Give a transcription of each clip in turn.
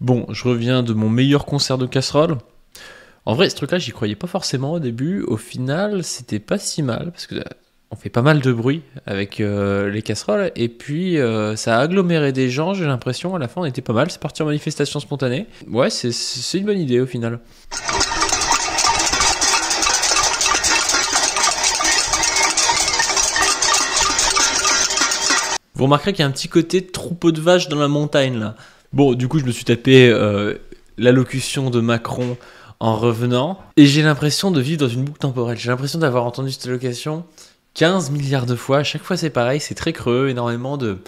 Bon, je reviens de mon meilleur concert de casserole. En vrai, ce truc-là, j'y croyais pas forcément au début. Au final, c'était pas si mal parce que on fait pas mal de bruit avec les casseroles et puis ça a aggloméré des gens. J'ai l'impression à la fin, on était pas mal. C'est parti en manifestation spontanée. Ouais, c'est une bonne idée au final. Vous remarquerez qu'il y a un petit côté troupeau de vaches dans la montagne là. Bon, du coup, je me suis tapé l'allocution de Macron en revenant et j'ai l'impression de vivre dans une boucle temporelle. J'ai l'impression d'avoir entendu cette allocation 15 milliards de fois. À chaque fois, c'est pareil, c'est très creux, énormément de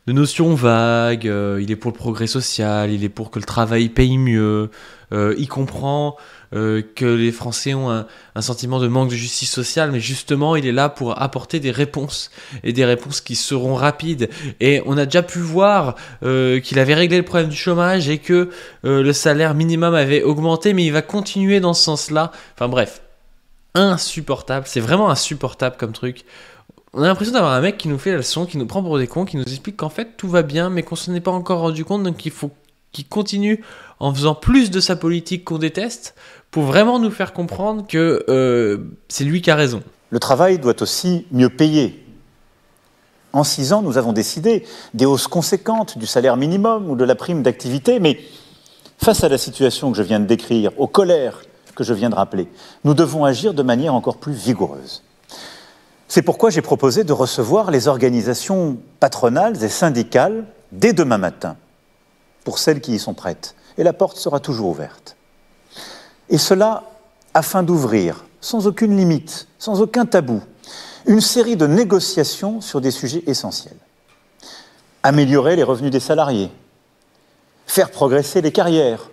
notions vagues. Il est pour le progrès social, il est pour que le travail paye mieux. Il comprend que les Français ont un sentiment de manque de justice sociale, mais justement, il est là pour apporter des réponses, et des réponses qui seront rapides. Et on a déjà pu voir qu'il avait réglé le problème du chômage et que le salaire minimum avait augmenté, mais il va continuer dans ce sens-là. Enfin bref, insupportable, c'est vraiment insupportable comme truc. On a l'impression d'avoir un mec qui nous fait la leçon, qui nous prend pour des cons, qui nous explique qu'en fait tout va bien, mais qu'on s'en est pas encore rendu compte, donc il faut qu'il continue en faisant plus de sa politique qu'on déteste, pour vraiment nous faire comprendre que c'est lui qui a raison. Le travail doit aussi mieux payer. En 6 ans, nous avons décidé des hausses conséquentes du salaire minimum ou de la prime d'activité, mais face à la situation que je viens de décrire, aux colères que je viens de rappeler, nous devons agir de manière encore plus vigoureuse. C'est pourquoi j'ai proposé de recevoir les organisations patronales et syndicales dès demain matin, pour celles qui y sont prêtes. Et la porte sera toujours ouverte. Et cela afin d'ouvrir, sans aucune limite, sans aucun tabou, une série de négociations sur des sujets essentiels. Améliorer les revenus des salariés, faire progresser les carrières,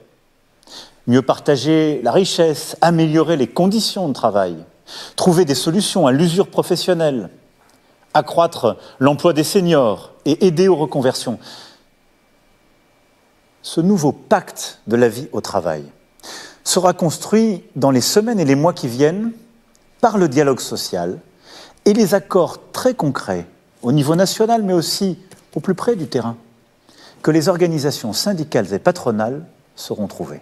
mieux partager la richesse, améliorer les conditions de travail, trouver des solutions à l'usure professionnelle, accroître l'emploi des seniors et aider aux reconversions. Ce nouveau pacte de la vie au travail sera construit dans les semaines et les mois qui viennent par le dialogue social et les accords très concrets au niveau national, mais aussi au plus près du terrain, que les organisations syndicales et patronales sauront trouver.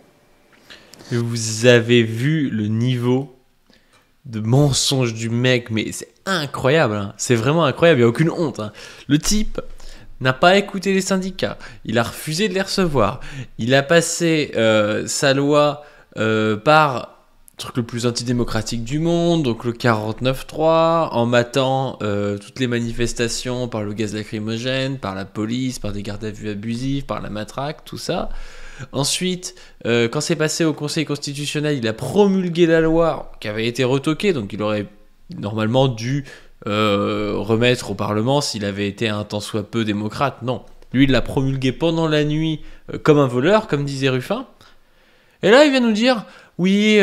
Vous avez vu le niveau de mensonge du mec, mais c'est incroyable, hein. C'est vraiment incroyable, il n'y a aucune honte, hein. Le type n'a pas écouté les syndicats, il a refusé de les recevoir, il a passé sa loi par le truc le plus antidémocratique du monde, donc le 49.3, en matant toutes les manifestations par le gaz lacrymogène, par la police, par des gardes à vue abusifs, par la matraque, tout ça. Ensuite, quand c'est passé au Conseil constitutionnel, il a promulgué la loi qui avait été retoquée, donc il aurait normalement dû remettre au Parlement s'il avait été un tant soit peu démocrate. Non, lui il l'a promulgué pendant la nuit comme un voleur, comme disait Ruffin. Et là il vient nous dire, oui,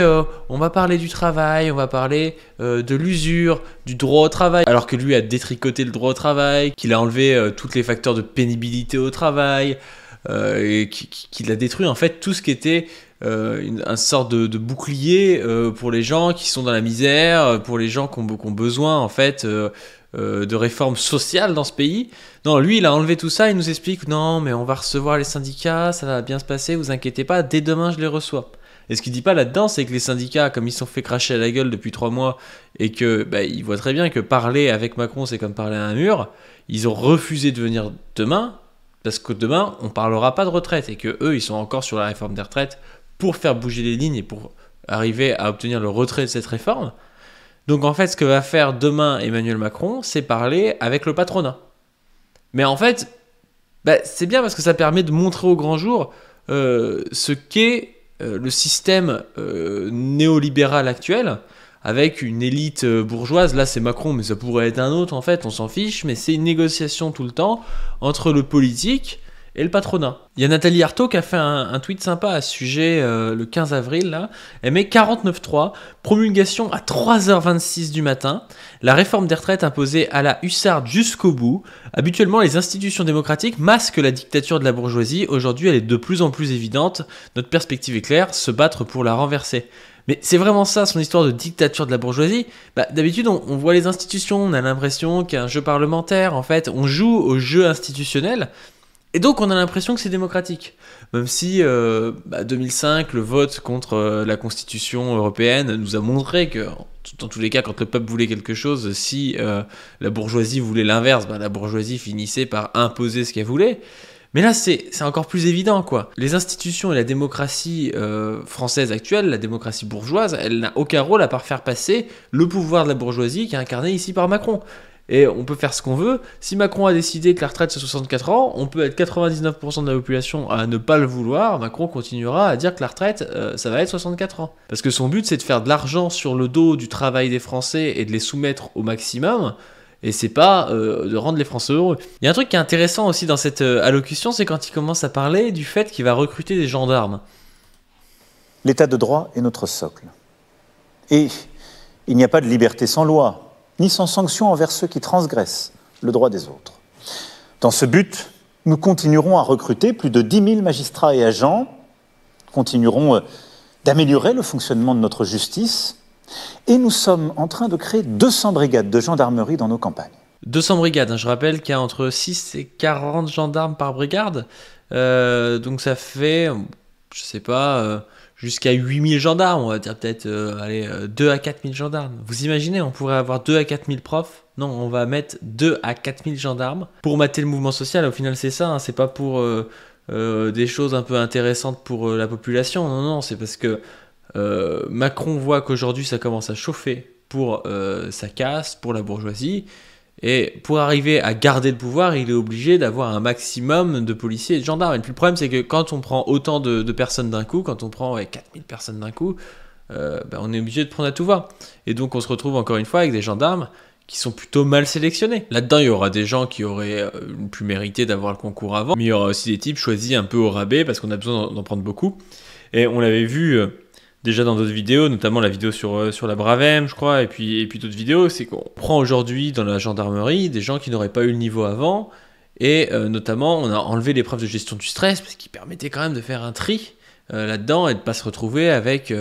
on va parler du travail, on va parler de l'usure, du droit au travail, alors que lui a détricoté le droit au travail, qu'il a enlevé tous les facteurs de pénibilité au travail, et qu'il a détruit en fait tout ce qui était une sorte de bouclier pour les gens qui sont dans la misère, pour les gens qui ont besoin en fait de réformes sociales dans ce pays. Non, lui il a enlevé tout ça, il nous explique non mais on va recevoir les syndicats, ça va bien se passer, vous inquiétez pas, dès demain je les reçois. Et ce qu'il dit pas là-dedans, c'est que les syndicats, comme ils se sont fait cracher à la gueule depuis 3 mois et que ils voient très bien que parler avec Macron c'est comme parler à un mur, ils ont refusé de venir demain. Parce que demain, on parlera pas de retraite et que eux, ils sont encore sur la réforme des retraites pour faire bouger les lignes et pour arriver à obtenir le retrait de cette réforme. Donc en fait, ce que va faire demain Emmanuel Macron, c'est parler avec le patronat. Mais en fait, c'est bien parce que ça permet de montrer au grand jour ce qu'est le système néolibéral actuel, avec une élite bourgeoise. Là c'est Macron, mais ça pourrait être un autre en fait, on s'en fiche, mais c'est une négociation tout le temps entre le politique et le patronat. Il y a Nathalie Arthaud qui a fait un tweet sympa à ce sujet le 15 avril là. Elle met 49.3, promulgation à 3h26 du matin, la réforme des retraites imposée à la hussarde jusqu'au bout. Habituellement les institutions démocratiques masquent la dictature de la bourgeoisie, aujourd'hui elle est de plus en plus évidente, notre perspective est claire, se battre pour la renverser. Mais c'est vraiment ça, son histoire de dictature de la bourgeoisie. D'habitude, on voit les institutions, on a l'impression qu'il y a un jeu parlementaire, en fait, on joue au jeu institutionnel, Et donc on a l'impression que c'est démocratique. Même si 2005, le vote contre la Constitution européenne nous a montré que, dans tous les cas, quand le peuple voulait quelque chose, si la bourgeoisie voulait l'inverse, la bourgeoisie finissait par imposer ce qu'elle voulait. Mais là, c'est encore plus évident, quoi. Les institutions et la démocratie française actuelle, la démocratie bourgeoise, elle n'a aucun rôle à part faire passer le pouvoir de la bourgeoisie qui est incarné ici par Macron. Et on peut faire ce qu'on veut. Si Macron a décidé que la retraite c'est 64 ans, on peut être 99% de la population à ne pas le vouloir. Macron continuera à dire que la retraite, ça va être 64 ans. Parce que son but, c'est de faire de l'argent sur le dos du travail des Français et de les soumettre au maximum. Et c'est pas de rendre les Français heureux. Il y a un truc qui est intéressant aussi dans cette allocution, c'est quand il commence à parler du fait qu'il va recruter des gendarmes. L'état de droit est notre socle. Et il n'y a pas de liberté sans loi, ni sans sanction envers ceux qui transgressent le droit des autres. Dans ce but, nous continuerons à recruter plus de 10 000 magistrats et agents, continuerons d'améliorer le fonctionnement de notre justice, et nous sommes en train de créer 200 brigades de gendarmerie dans nos campagnes. 200 brigades, je rappelle qu'il y a entre 6 et 40 gendarmes par brigade, donc ça fait, je sais pas, jusqu'à 8000 gendarmes, on va dire peut-être 2 à 4000 gendarmes. Vous imaginez, on pourrait avoir 2 à 4000 profs? Non, on va mettre 2 à 4000 gendarmes pour mater le mouvement social. Au final, c'est ça, hein, c'est pas pour des choses un peu intéressantes pour la population. Non, c'est parce que Macron voit qu'aujourd'hui ça commence à chauffer pour sa caste, pour la bourgeoisie. Et pour arriver à garder le pouvoir, il est obligé d'avoir un maximum de policiers et de gendarmes. Et puis le problème, c'est que quand on prend autant de personnes d'un coup, quand on prend 4000 personnes d'un coup, on est obligé de prendre à tout va. Et donc on se retrouve encore une fois avec des gendarmes qui sont plutôt mal sélectionnés. Là-dedans, il y aura des gens qui auraient plus mérité d'avoir le concours avant, mais il y aura aussi des types choisis un peu au rabais parce qu'on a besoin d'en prendre beaucoup. Et on l'avait vu déjà dans d'autres vidéos, notamment la vidéo sur la Bravem, je crois, et puis d'autres vidéos, c'est qu'on prend aujourd'hui dans la gendarmerie des gens qui n'auraient pas eu le niveau avant, et notamment on a enlevé l'épreuve de gestion du stress, parce qu'il permettait quand même de faire un tri là-dedans, et de ne pas se retrouver avec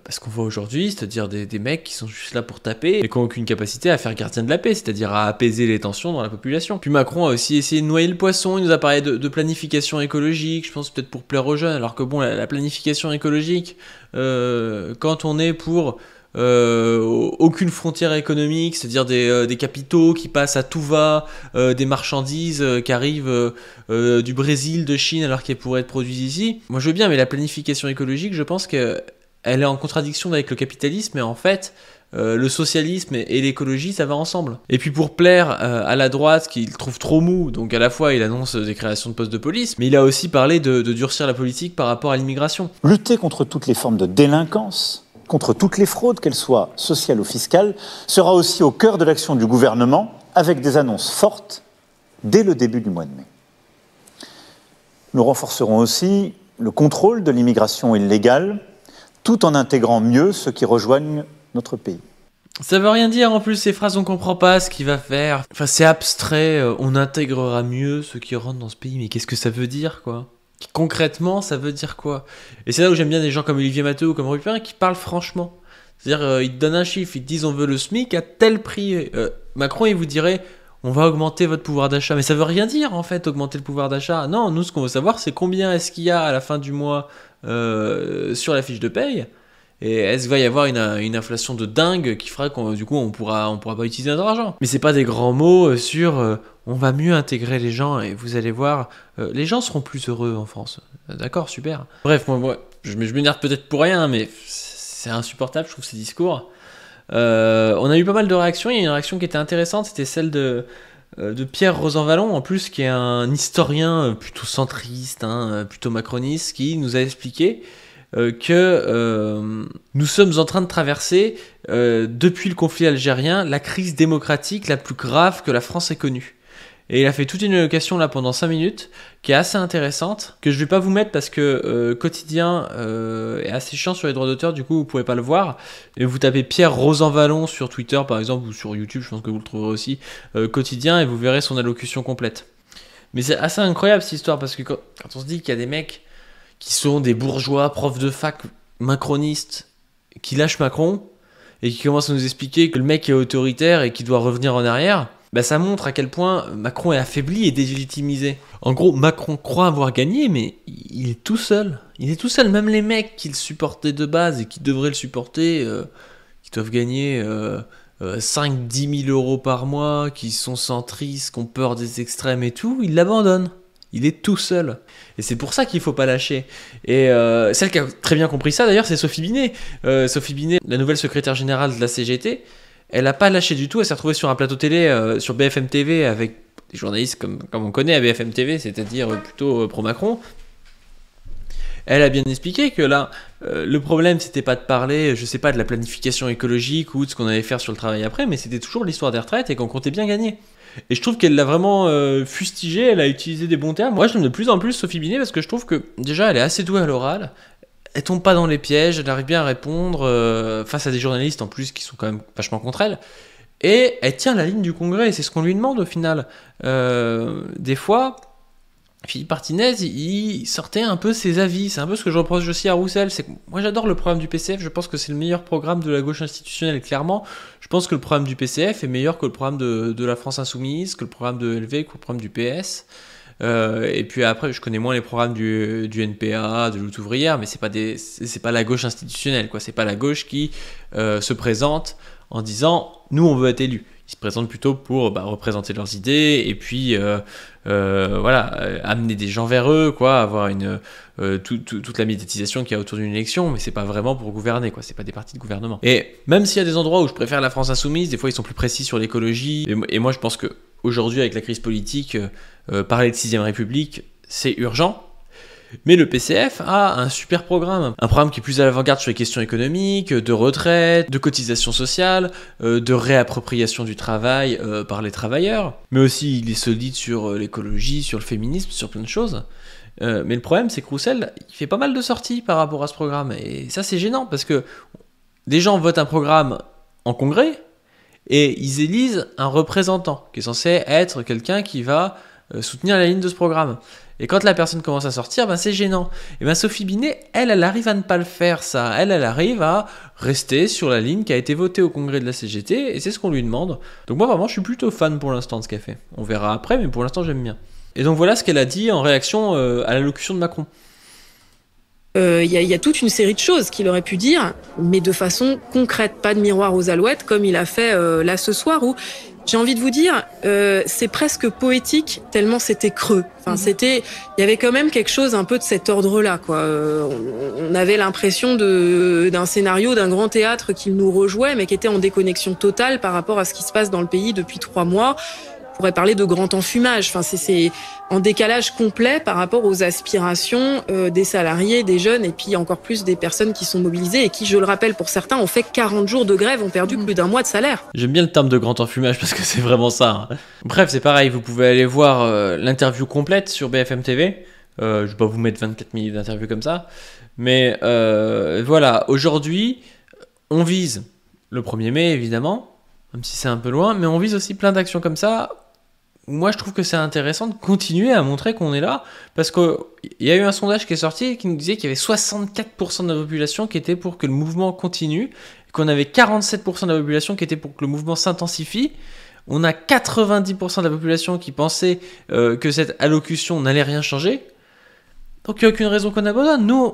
ce qu'on voit aujourd'hui, c'est-à-dire des mecs qui sont juste là pour taper, et qui n'ont aucune capacité à faire gardien de la paix, c'est-à-dire à apaiser les tensions dans la population. Puis Macron a aussi essayé de noyer le poisson, il nous a parlé de planification écologique, je pense peut-être pour plaire aux jeunes, alors que bon, la planification écologique, quand on est pour aucune frontière économique, c'est-à-dire des capitaux qui passent à tout va, des marchandises qui arrivent du Brésil, de Chine, alors qu'elles pourraient être produites ici. Moi je veux bien, mais la planification écologique, je pense qu'elle est en contradiction avec le capitalisme, et en fait, le socialisme et l'écologie, ça va ensemble. Et puis pour plaire à la droite, qu'il trouve trop mou, donc à la fois il annonce des créations de postes de police, mais il a aussi parlé de durcir la politique par rapport à l'immigration. Lutter contre toutes les formes de délinquance, contre toutes les fraudes, qu'elles soient sociales ou fiscales, sera aussi au cœur de l'action du gouvernement, avec des annonces fortes dès le début du mois de mai. Nous renforcerons aussi le contrôle de l'immigration illégale, tout en intégrant mieux ceux qui rejoignent notre pays. Ça veut rien dire en plus, ces phrases on comprend pas ce qu'il va faire. Enfin c'est abstrait, on intégrera mieux ceux qui rentrent dans ce pays, mais qu'est-ce que ça veut dire quoi? Concrètement ça veut dire quoi? Et c'est là où j'aime bien des gens comme Olivier Mathieu ou comme Rupin qui parlent franchement. C'est-à-dire ils te donnent un chiffre, ils te disent on veut le SMIC à tel prix. Macron il vous dirait on va augmenter votre pouvoir d'achat, mais ça veut rien dire en fait augmenter le pouvoir d'achat. Non, nous ce qu'on veut savoir c'est combien est-ce qu'il y a à la fin du mois sur la fiche de paye. Et est-ce qu'il va y avoir une inflation de dingue qui fera qu'on du coup on pourra pas utiliser notre argent? Mais c'est pas des grands mots sur on va mieux intégrer les gens et vous allez voir, les gens seront plus heureux en France. D'accord, super. Bref, moi je m'énerve peut-être pour rien, mais c'est insupportable, je trouve ces discours. On a eu pas mal de réactions. Il y a une réaction qui était intéressante, c'était celle de Pierre Rosanvallon, en plus, qui est un historien plutôt centriste, plutôt macroniste, qui nous a expliqué que nous sommes en train de traverser, depuis le conflit algérien, la crise démocratique la plus grave que la France ait connue. Et il a fait toute une allocation là pendant 5 minutes, qui est assez intéressante, que je vais pas vous mettre parce que Quotidien est assez chiant sur les droits d'auteur, du coup vous pouvez pas le voir. Et vous tapez Pierre Rosanvallon sur Twitter par exemple, ou sur YouTube, je pense que vous le trouverez aussi, Quotidien, et vous verrez son allocution complète. Mais c'est assez incroyable cette histoire, parce que quand on se dit qu'il y a des mecs qui sont des bourgeois, profs de fac, macronistes, qui lâchent Macron, et qui commencent à nous expliquer que le mec est autoritaire et qu'il doit revenir en arrière, bah, ça montre à quel point Macron est affaibli et délégitimisé. En gros, Macron croit avoir gagné, mais il est tout seul. Il est tout seul. Même les mecs qui le supportaient de base et qui devraient le supporter, qui doivent gagner 5-10 000 euros par mois, qui sont centristes, qui ont peur des extrêmes et tout, ils l'abandonnent. Il est tout seul. Et c'est pour ça qu'il ne faut pas lâcher. Et celle qui a très bien compris ça, d'ailleurs, c'est Sophie Binet. Sophie Binet, la nouvelle secrétaire générale de la CGT, elle n'a pas lâché du tout. Elle s'est retrouvée sur un plateau télé, sur BFM TV, avec des journalistes comme on connaît à BFM TV, c'est-à-dire plutôt pro-Macron. Elle a bien expliqué que là, le problème, c'était pas de parler, je sais pas, de la planification écologique ou de ce qu'on allait faire sur le travail après, mais c'était toujours l'histoire des retraites et qu'on comptait bien gagner. Et je trouve qu'elle l'a vraiment fustigé, elle a utilisé des bons termes. Moi, j'aime de plus en plus Sophie Binet parce que je trouve que déjà, elle est assez douée à l'oral. Elle tombe pas dans les pièges, elle arrive bien à répondre face à des journalistes en plus qui sont quand même vachement contre elle. Et elle tient la ligne du Congrès, et c'est ce qu'on lui demande au final. Des fois, Philippe Martinez, il sortait un peu ses avis. C'est un peu ce que je reproche aussi à Roussel. C'est que moi, j'adore le programme du PCF. Je pense que c'est le meilleur programme de la gauche institutionnelle, clairement. Je pense que le programme du PCF est meilleur que le programme de la France Insoumise, que le programme de LV, que le programme du PS. Et puis après, je connais moins les programmes du NPA, de Lutte ouvrière, mais c'est pas la gauche institutionnelle, quoi. C'est pas la gauche qui se présente en disant nous on veut être élus. Ils se présentent plutôt pour représenter leurs idées et puis amener des gens vers eux, quoi, avoir toute la médiatisation qu'il y a autour d'une élection, mais c'est pas vraiment pour gouverner, quoi. C'est pas des partis de gouvernement. Et même s'il y a des endroits où je préfère la France Insoumise, des fois ils sont plus précis sur l'écologie. Et moi je pense que aujourd'hui avec la crise politique, parler de 6ème République, c'est urgent. Mais le PCF a un super programme. Un programme qui est plus à l'avant-garde sur les questions économiques, de retraite, de cotisation sociale, de réappropriation du travail par les travailleurs. Mais aussi, il est solide sur l'écologie, sur le féminisme, sur plein de choses. Mais le problème, c'est que Roussel, il fait pas mal de sorties par rapport à ce programme. Et ça, c'est gênant, parce que des gens votent un programme en congrès, et ils élisent un représentant, qui est censé être quelqu'un qui va soutenir la ligne de ce programme. Et quand la personne commence à sortir, c'est gênant. Et Sophie Binet, elle arrive à ne pas le faire, ça. Elle arrive à rester sur la ligne qui a été votée au congrès de la CGT, et c'est ce qu'on lui demande. Donc moi, vraiment, je suis plutôt fan pour l'instant de ce qu'elle fait. On verra après, mais pour l'instant, j'aime bien. Et donc voilà ce qu'elle a dit en réaction à l'allocution de Macron. Il y a toute une série de choses qu'il aurait pu dire, mais de façon concrète, pas de miroir aux alouettes, comme il a fait là ce soir, où j'ai envie de vous dire, c'est presque poétique, tellement c'était creux. Enfin, il y avait quand même quelque chose un peu de cet ordre-là, quoi. On avait l'impression d'un scénario, d'un grand théâtre qu'il nous rejouait, mais qui était en déconnexion totale par rapport à ce qui se passe dans le pays depuis 3 mois. On pourrait parler de grand enfumage. Enfin, c'est en décalage complet par rapport aux aspirations des salariés, des jeunes, et puis encore plus des personnes qui sont mobilisées et qui, je le rappelle, pour certains, ont fait 40 jours de grève, ont perdu plus d'1 mois de salaire. J'aime bien le terme de grand enfumage parce que c'est vraiment ça. Hein. Bref, c'est pareil, vous pouvez aller voir l'interview complète sur BFM TV. Je vais pas vous mettre 24 minutes d'interview comme ça. Mais voilà, aujourd'hui, on vise le 1er mai, évidemment, même si c'est un peu loin, mais on vise aussi plein d'actions comme ça. Moi, je trouve que c'est intéressant de continuer à montrer qu'on est là, parce qu'il y a eu un sondage qui est sorti qui nous disait qu'il y avait 64% de la population qui était pour que le mouvement continue, et qu'on avait 47% de la population qui était pour que le mouvement s'intensifie. On a 90% de la population qui pensait que cette allocution n'allait rien changer. Donc il n'y a aucune raison qu'on abandonne. Nous,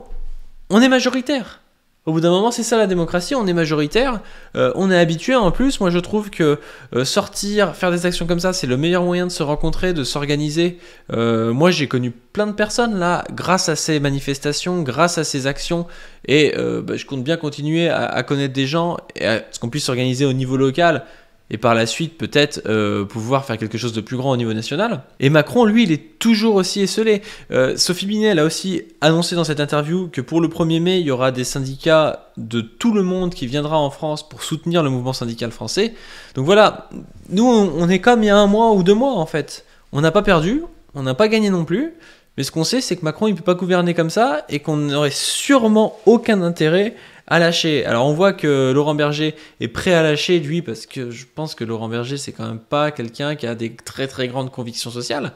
on est majoritaire. Au bout d'un moment, c'est ça la démocratie, on est majoritaire, on est habitué en plus. Moi je trouve que sortir, faire des actions comme ça, c'est le meilleur moyen de se rencontrer, de s'organiser. Moi j'ai connu plein de personnes là, grâce à ces manifestations, grâce à ces actions, et je compte bien continuer à connaître des gens, et à ce qu'on puisse s'organiser au niveau local, et par la suite peut-être pouvoir faire quelque chose de plus grand au niveau national. Et Macron, lui, il est toujours aussi esseulé. Sophie Binet, elle a aussi annoncé dans cette interview que pour le 1er mai, il y aura des syndicats de tout le monde qui viendra en France pour soutenir le mouvement syndical français. Donc voilà, nous, on est comme il y a 1 mois ou 2 mois, en fait. On n'a pas perdu, on n'a pas gagné non plus, mais ce qu'on sait, c'est que Macron, il ne peut pas gouverner comme ça, et qu'on n'aurait sûrement aucun intérêt à lâcher. Alors on voit que Laurent Berger est prêt à lâcher, lui, parce que je pense que Laurent Berger, c'est quand même pas quelqu'un qui a des très très grandes convictions sociales.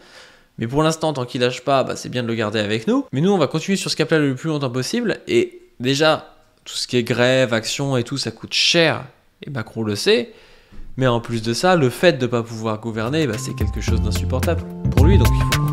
Mais pour l'instant, tant qu'il lâche pas, c'est bien de le garder avec nous. Mais nous, on va continuer sur ce cap-là le plus longtemps possible. Et déjà, tout ce qui est grève, action et tout, ça coûte cher. Et Macron le sait. Mais en plus de ça, le fait de ne pas pouvoir gouverner, bah, c'est quelque chose d'insupportable pour lui. Donc il faut